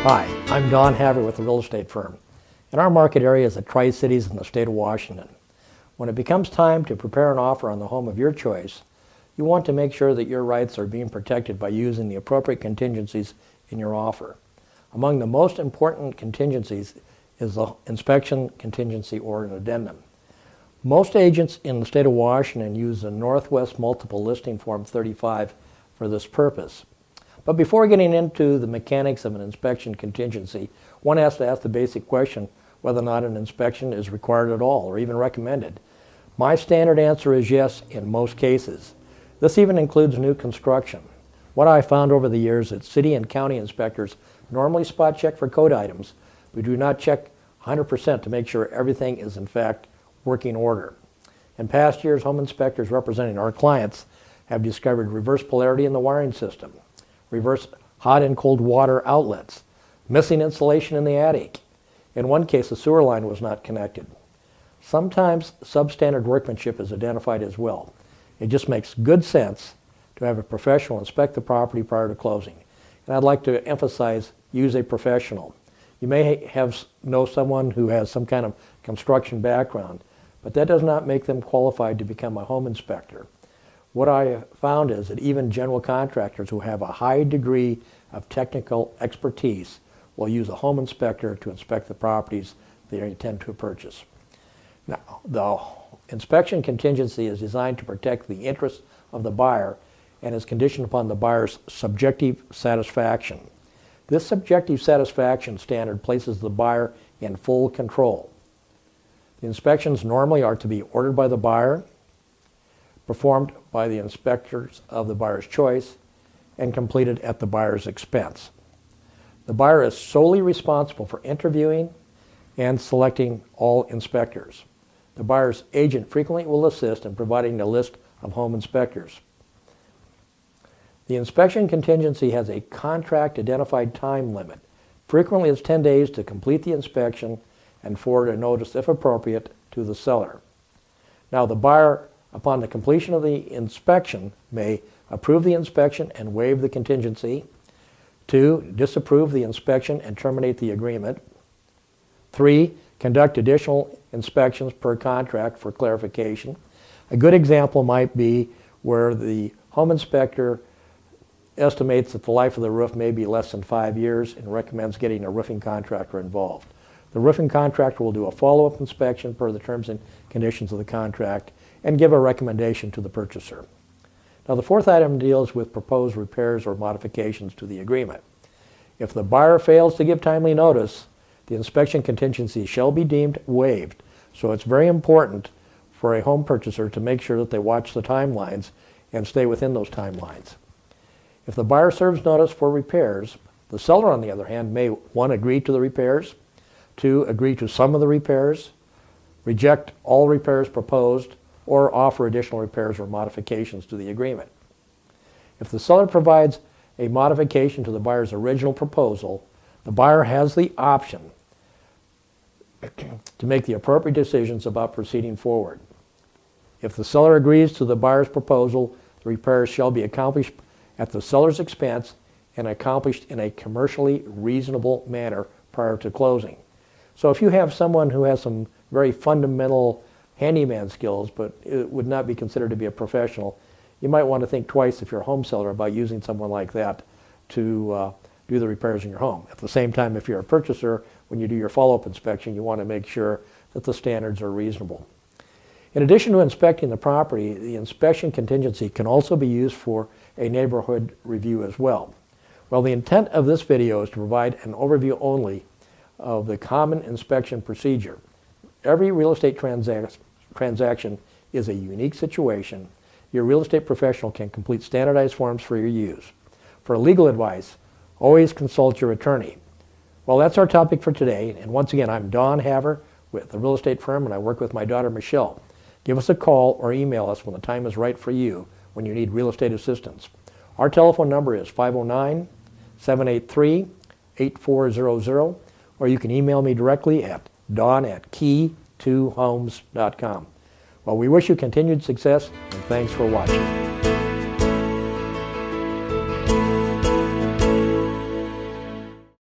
Hi, I'm Don Havre with the real estate firm. In our market area is the Tri-Cities in the state of Washington. When it becomes time to prepare an offer on the home of your choice, you want to make sure that your rights are being protected by using the appropriate contingencies in your offer. Among the most important contingencies is the inspection contingency or an addendum. Most agents in the state of Washington use the Northwest Multiple Listing Form 35 for this purpose. But before getting into the mechanics of an inspection contingency, one has to ask the basic question whether or not an inspection is required at all or even recommended. My standard answer is yes in most cases. This even includes new construction. What I found over the years is that city and county inspectors normally spot check for code items, but do not check 100% to make sure everything is in fact working order. In past years, home inspectors representing our clients have discovered reverse polarity in the wiring system, reverse hot and cold water outlets, missing insulation in the attic. In one case, the sewer line was not connected. Sometimes substandard workmanship is identified as well. It just makes good sense to have a professional inspect the property prior to closing. And I'd like to emphasize, use a professional. You may know someone who has some kind of construction background, but that does not make them qualified to become a home inspector. What I found is that even general contractors who have a high degree of technical expertise will use a home inspector to inspect the properties they intend to purchase. Now, the inspection contingency is designed to protect the interests of the buyer and is conditioned upon the buyer's subjective satisfaction. This subjective satisfaction standard places the buyer in full control. The inspections normally are to be ordered by the buyer, performed by the inspectors of the buyer's choice, and completed at the buyer's expense. The buyer is solely responsible for interviewing and selecting all inspectors. The buyer's agent frequently will assist in providing a list of home inspectors. The inspection contingency has a contract identified time limit. Frequently it's 10 days to complete the inspection and forward a notice, if appropriate, to the seller. Now, the buyer, upon the completion of the inspection, may approve the inspection and waive the contingency. 2, disapprove the inspection and terminate the agreement. 3, conduct additional inspections per contract for clarification. A good example might be where the home inspector estimates that the life of the roof may be less than 5 years and recommends getting a roofing contractor involved. The roofing contractor will do a follow-up inspection per the terms and conditions of the contract and give a recommendation to the purchaser. Now, the fourth item deals with proposed repairs or modifications to the agreement. If the buyer fails to give timely notice, the inspection contingency shall be deemed waived. So it's very important for a home purchaser to make sure that they watch the timelines and stay within those timelines. If the buyer serves notice for repairs, the seller, on the other hand, may 1, agree to the repairs, 2, agree to some of the repairs, reject all repairs proposed, or offer additional repairs or modifications to the agreement. If the seller provides a modification to the buyer's original proposal, the buyer has the option to make the appropriate decisions about proceeding forward. If the seller agrees to the buyer's proposal, the repairs shall be accomplished at the seller's expense and accomplished in a commercially reasonable manner prior to closing. So if you have someone who has some very fundamental handyman skills but it would not be considered to be a professional, you might want to think twice if you're a home seller about using someone like that to do the repairs in your home. At the same time, if you're a purchaser, when you do your follow-up inspection, you want to make sure that the standards are reasonable. In addition to inspecting the property, the inspection contingency can also be used for a neighborhood review as well. Well, the intent of this video is to provide an overview only of the common inspection procedure. Every real estate transaction is a unique situation. Your real estate professional can complete standardized forms for your use. For legal advice, always consult your attorney. Well, that's our topic for today. And once again, I'm Don Havre with the real estate firm, and I work with my daughter, Michelle. Give us a call or email us when the time is right for you when you need real estate assistance. Our telephone number is 509-783-8400, or you can email me directly at don@key2homes.com. Well, we wish you continued success, and thanks for watching.